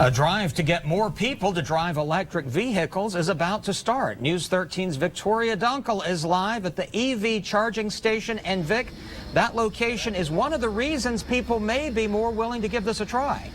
A drive to get more people to drive electric vehicles is about to start. News 13's Victoria Dunkle is live at the EV charging station. And Vic, that location is one of the reasons people may be more willing to give this a try.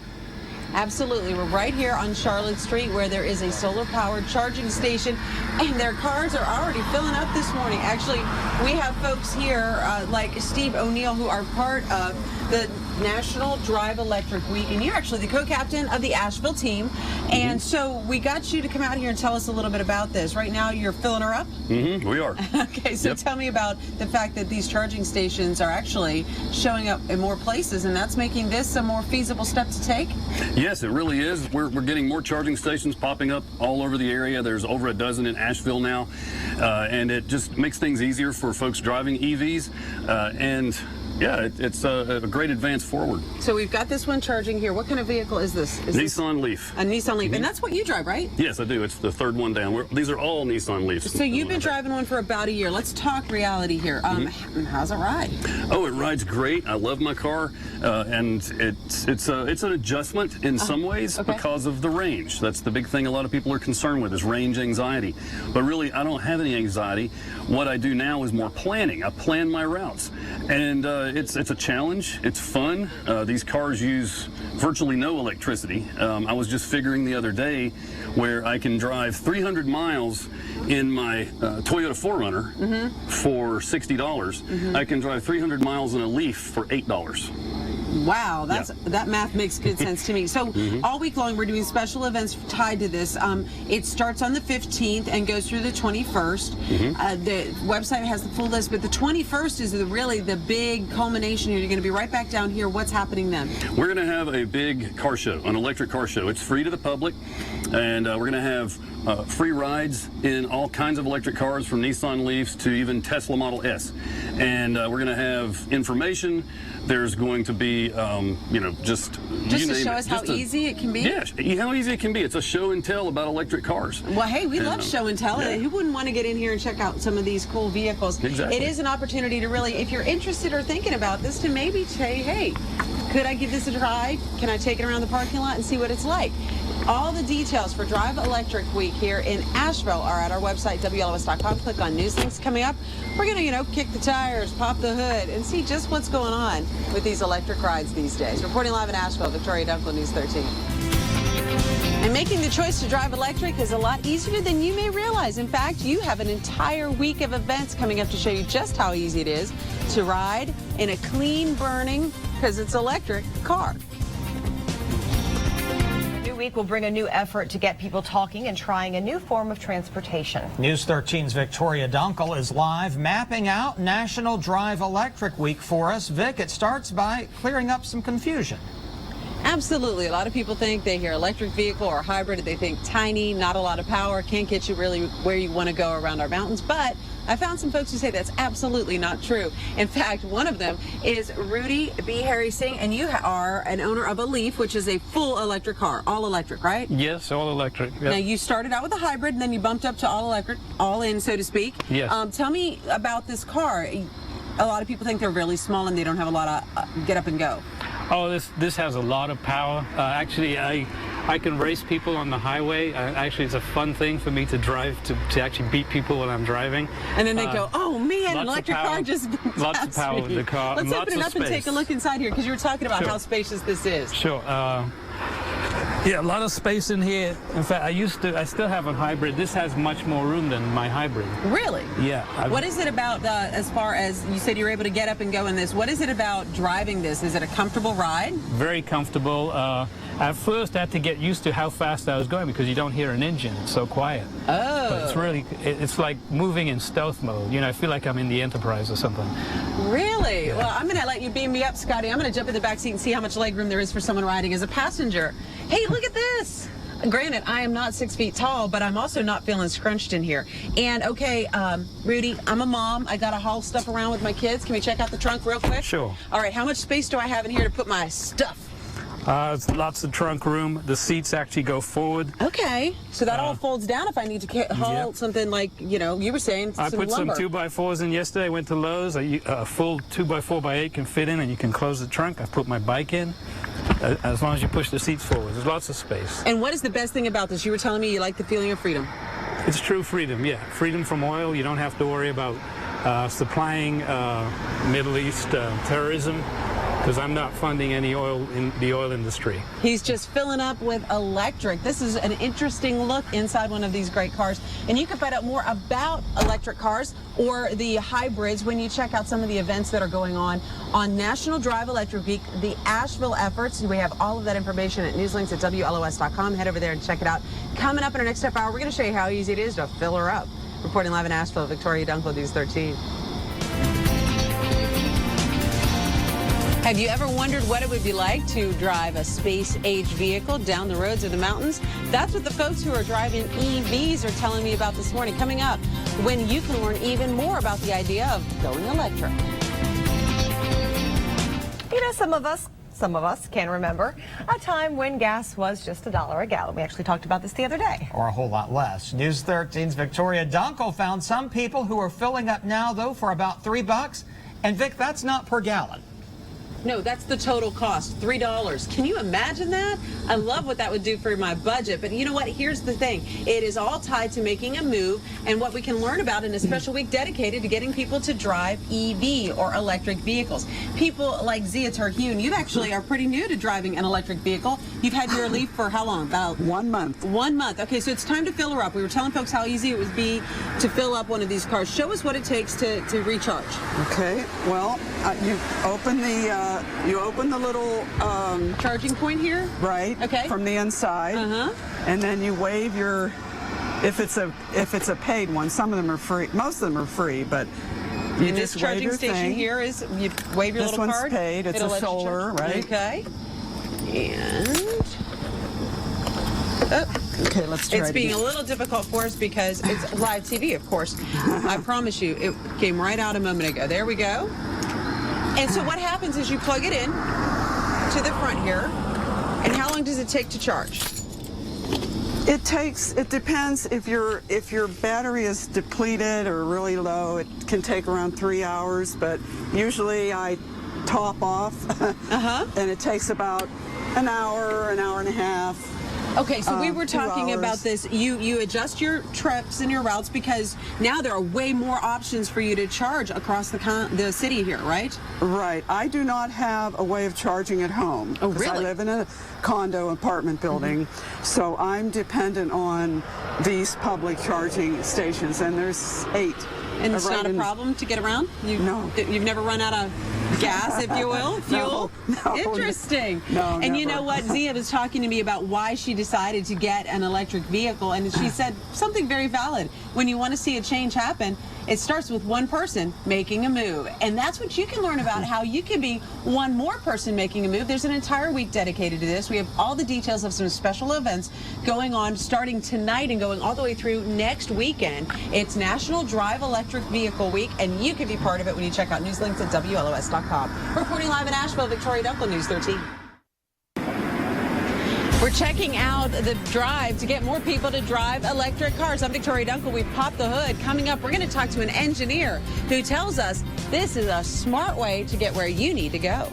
Absolutely. We're right here on Charlotte Street where there is a solar-powered charging station, and their cars are already filling up this morning. Actually, we have folks here like Steve O'Neill who are part of the National Drive Electric Week, and you're actually the co-captain of the Asheville team. And so we got you to come out here and tell us a little bit about this. Right now you're filling her up? We are. Okay, so tell me about the fact that these charging stations are actually showing up in more places, and that's making this a more feasible step to take? Yes, it really is. We're getting more charging stations popping up all over the area. There's over a dozen in Asheville now, and it just makes things easier for folks driving EVs, and yeah, it's a great advance forward. So we've got this one charging here. What kind of vehicle is this? Nissan Leaf. A Nissan Leaf. And that's what you drive, right? Yes, I do. It's the third one down. These are all Nissan Leafs. So you've been driving one for about a year. Let's talk reality here. How's it ride? Oh, it rides great. I love my car, and it's an adjustment in some ways because of the range. That's the big thing a lot of people are concerned with is range anxiety. But really, I don't have any anxiety. What I do now is more planning. I plan my routes, and it's a challenge. It's fun. These cars use virtually no electricity. I was just figuring the other day where I can drive 300 miles in my Toyota 4Runner for $60. I can drive 300 miles in a Leaf for $8. Wow, that math makes good sense to me. So all week long we're doing special events tied to this. It starts on the 15th and goes through the 21st. The website has the full list, but the 21st is really the big culmination here. You're going to be right back down here. What's happening then? We're going to have a big car show, an electric car show. It's free to the public, and we're going to have free rides in all kinds of electric cars, from Nissan Leafs to even Tesla Model S. And we're going to have information. There's going to be, just to show us how easy it can be? Yeah, how easy it can be. It's a show and tell about electric cars. Well, hey, we love show and tell. Yeah. Who wouldn't want to get in here and check out some of these cool vehicles? Exactly. It is an opportunity to really, if you're interested or thinking about this, to maybe say, hey, could I give this a try? Can I take it around the parking lot and see what it's like? All the details for Drive Electric Week here in Asheville are at our website, WLOS.com. Click on News Links. Coming up, we're going to, kick the tires, pop the hood, and see just what's going on with these electric rides these days. Reporting live in Asheville, Victoria Dunkle, News 13. And making the choice to drive electric is a lot easier than you may realize. In fact, you have an entire week of events coming up to show you just how easy it is to ride in a clean burning, because it's electric, car. Week will bring a new effort to get people talking and trying a new form of transportation. News 13's Victoria Dunkle is live mapping out National Drive Electric Week for us. Vic, it starts by clearing up some confusion. Absolutely. A lot of people think they hear electric vehicle or hybrid, they think tiny, not a lot of power, can't get you really where you want to go around our mountains. But I found some folks who say that's absolutely not true. In fact, one of them is Rudy B. Harry Singh, and you are an owner of a Leaf, which is a full electric car, all electric, right? Yes, all electric. Yep. Now, you started out with a hybrid, and then you bumped up to all electric, all in, so to speak. Yes. Tell me about this car. A lot of people think they're really small and they don't have a lot of get up and go. Oh, this has a lot of power. Actually, I can race people on the highway. Actually, it's a fun thing for me to drive, to actually beat people when I'm driving. And then they go, oh man, an electric car just lots of power with the car. Let's open it up and take a look inside here, because you were talking about how spacious this is. Sure. Yeah, a lot of space in here. In fact, I still have a hybrid. This has much more room than my hybrid. Really? Yeah. What is it about, as far as you said you're able to get up and go in this, what is it about driving this? Is it a comfortable ride? Very comfortable. At first, I had to get used to how fast I was going, because you don't hear an engine. It's so quiet. Oh. But it's like moving in stealth mode. I feel like I'm in the Enterprise or something. Really? Yeah. Well, I'm going to let you beam me up, Scotty. I'm going to jump in the back seat and see how much leg room there is for someone riding as a passenger. Hey, look at this. Granted, I am not 6 feet tall, but I'm also not feeling scrunched in here. And okay, Rudy, I'm a mom. I got to haul stuff around with my kids. Can we check out the trunk real quick? Sure. All right, how much space do I have in here to put my stuff? Lots of trunk room. The seats actually go forward. Okay, so that all folds down if I need to haul something like, you were saying, I put lumber. some 2x4s in yesterday. I went to Lowe's. A full 2x4x8 can fit in, and you can close the trunk. I put my bike in. as long as you push the seats forward. There's lots of space. And what is the best thing about this? You were telling me you like the feeling of freedom. It's true freedom, yeah. Freedom from oil. You don't have to worry about supplying Middle East terrorism, because I'm not funding any oil in the oil industry. He's just filling up with electric. This is an interesting look inside one of these great cars. And you can find out more about electric cars or the hybrids when you check out some of the events that are going on National Drive Electric Week, the Asheville efforts. We have all of that information at newslinks at WLOS.com. Head over there and check it out. Coming up in our next half hour, we're going to show you how easy it is to fill her up. Reporting live in Asheville, Victoria Dunkle, News 13. Have you ever wondered what it would be like to drive a space-age vehicle down the roads or the mountains? That's what the folks who are driving EVs are telling me about this morning. Coming up, when you can learn even more about the idea of going electric. You know, some of us can remember a time when gas was just $1 a gallon. We actually talked about this the other day. Or a whole lot less. News 13's Victoria Dunkle found some people who are filling up now, though, for about $3. And Vic, that's not per gallon. No, that's the total cost, $3. Can you imagine that? I love what that would do for my budget. But you know what? Here's the thing. It is all tied to making a move and what we can learn about in a special week dedicated to getting people to drive EV or electric vehicles. People like Zia Terhune, you actually are pretty new to driving an electric vehicle. You've had your Leaf for how long? About 1 month. 1 month. Okay, so it's time to fill her up. We were telling folks how easy it would be to fill up one of these cars. Show us what it takes to recharge. Okay, well, you open the little Charging point here? right, Okay. from the inside, and then you wave your, if it's a paid one. Some of them are free. Most of them are free, but you And this just wave charging your station thing. here is, you wave your This little one's card. paid. It's It'll a let you solar, charge. right? Okay. And Okay, let's try it's it being again. a little difficult for us because it's live TV, of course. I promise you, it came right out a moment ago. There we go. And so what happens is you plug it in to the front here. And how long does it take to charge? It depends if your battery is depleted or really low. It can take around 3 hours, but usually I top off, and it takes about an hour and a half. Okay, so we were 2 talking about hours. this. You adjust your trips and your routes because now there are way more options for you to charge across the city here, right? Right. I do not have a way of charging at home. Oh, 'cause I really? live in a condo apartment building, so I'm dependent on these public charging stations, and there's 8. And it's right not a in- problem to get around? No. You've never run out of gas, if you will? Fuel? No, Interesting. no, And you never. know what? Zia was talking to me about why she decided to get an electric vehicle, and she said something very valid. When you want to see a change happen, it starts with one person making a move. And that's what you can learn about, how you can be one more person making a move. There's an entire week dedicated to this. We have all the details of some special events going on starting tonight and going all the way through next weekend. It's National Drive Electric Vehicle Week, and you can be part of it when you check out newslinks at WLOS.com. Reporting live in Asheville, Victoria Dunkle, News 13. We're checking out the drive to get more people to drive electric cars. I'm Victoria Dunkle. We've popped the hood. Coming up, we're going to talk to an engineer who tells us this is a smart way to get where you need to go.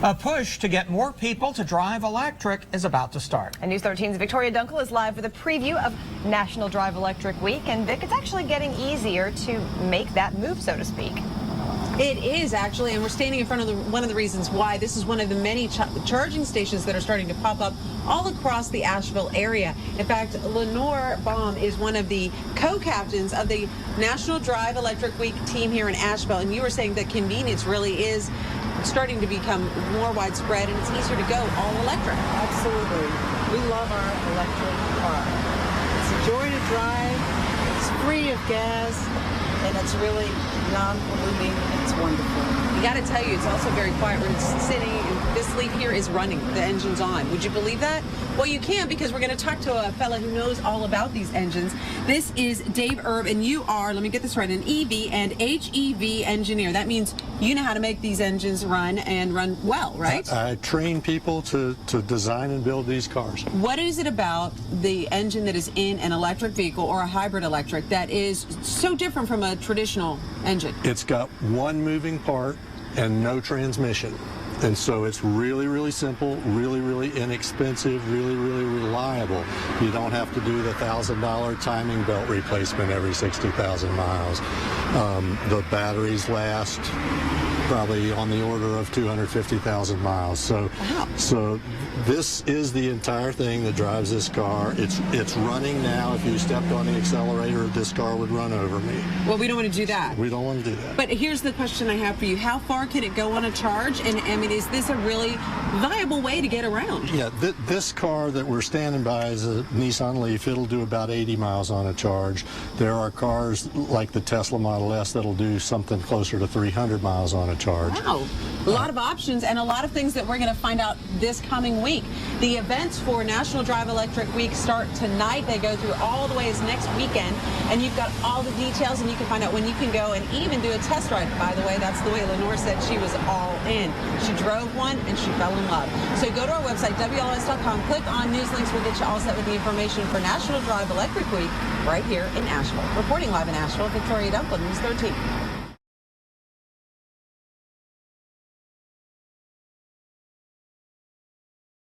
A push to get more people to drive electric is about to start. And News 13's Victoria Dunkle is live with a preview of National Drive Electric Week. And Vic, it's actually getting easier to make that move, so to speak. It is actually, and we're standing in front of one of the reasons why. This is one of the many charging stations that are starting to pop up all across the Asheville area. In fact, Lenore Baum is one of the co-captains of the National Drive Electric Week team here in Asheville, and you were saying that convenience really is starting to become more widespread, and it's easier to go all electric. Absolutely. We love our electric car. It's a joy to drive. It's free of gas, and it's really non-polluting. It's wonderful. You got to tell you, it's also very quiet. We're sitting, this Leaf here is running. The engine's on. Would you believe that? Well, you can, because we're going to talk to a fella who knows all about these engines. This is Dave Erb, and you are, let me get this right, an EV and HEV engineer. That means you know how to make these engines run and run well, right? I train people to design and build these cars. What is it about the engine that is in an electric vehicle or a hybrid electric that is so different from a traditional engine? It's got one moving part and no transmission. And so it's really, really simple, really, really inexpensive, really, really reliable. You don't have to do the $1,000 timing belt replacement every 60,000 miles. The batteries last probably on the order of 250,000 miles. So, so this is the entire thing that drives this car. It's running now. If you stepped on the accelerator, this car would run over me. Well, we don't want to do that. We don't want to do that. But here's the question I have for you. How far can it go on a charge? And I mean, is this a really viable way to get around? Yeah, this car that we're standing by is a Nissan Leaf. It'll do about 80 miles on a charge. There are cars like the Tesla Model S that'll do something closer to 300 miles on a charge. Wow, a lot of options and a lot of things that we're going to find out this coming week. The events for National Drive Electric Week start tonight. They go through all the way as next weekend, and you've got all the details, and you can find out when you can go and even do a test ride. By the way, that's the way Lenore said she was all in. She drove one and she fell in love. So go to our website, WLOS.com, click on news links. We'll get you all set with the information for National Drive Electric Week right here in Asheville. Reporting live in Asheville, Victoria Dunkle, News 13.